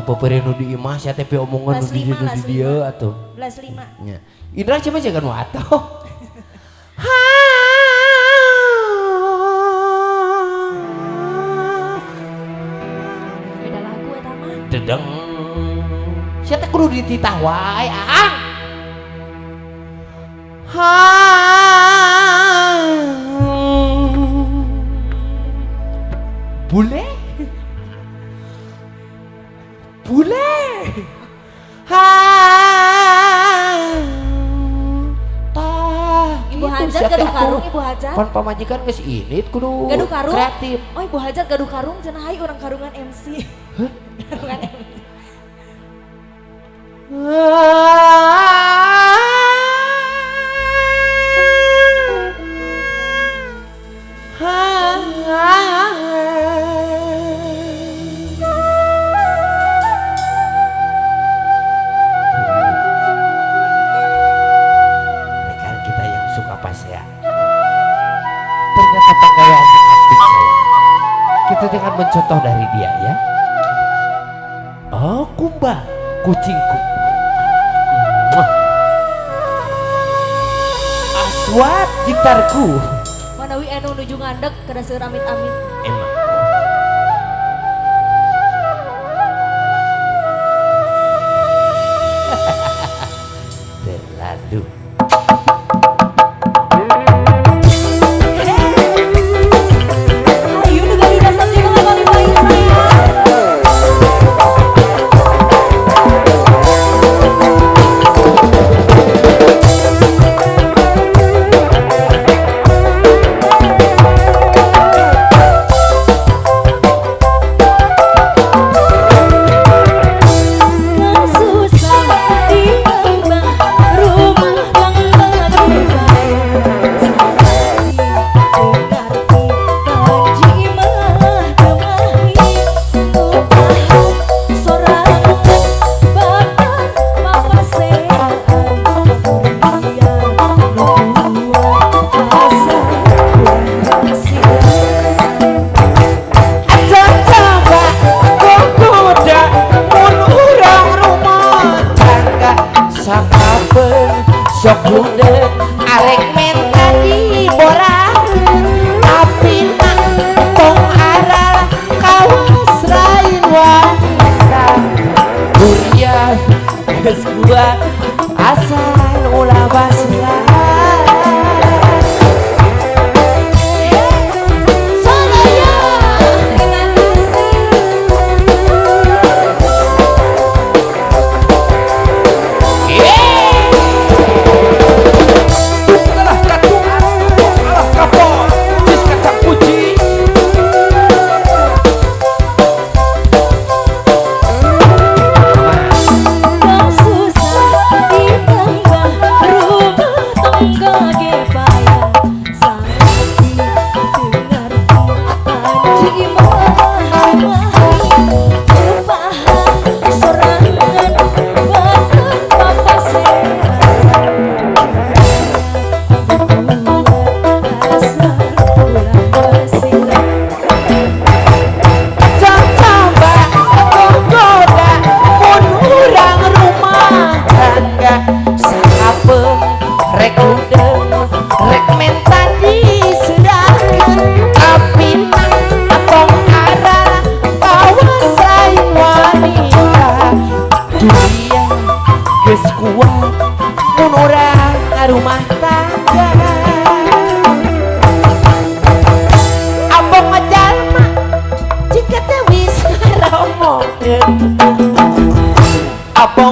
atuh papere nu di imah sia teh omongan nu di dieu atuh. 11.5. Nya. Indra coba jangan wato. Beda lagu eta mah. Dedeng. Sia teh kudu dititah wae, Aang. Bule. Bule. Ibu Hajat gaduh karung, Ibu Hajat. Pan pamajikan geus init kudu Gaduh karung. kreatif. Oh, Ibu Hajat gaduh karung cenah hai urang karungan MC. Karungan MC. Rekan kita yang suka pasea, ternyata pakaiannya apik saya. Kita jangan mencontoh dari dia ya. Oh kumbang, kucingku. Aswat gitarku. Manawi anu nuju ngandek kada seueur amit-amit. Emang. Terlalu. Ayo nu gari dasar di mana di bayi saya. Sok budek arek menta di borang tapi nak tong aral kawas lain wanita Durian geus gua asal ulah basilan rumah tangga abang ngejalma jika teh wis ngaramokeun abang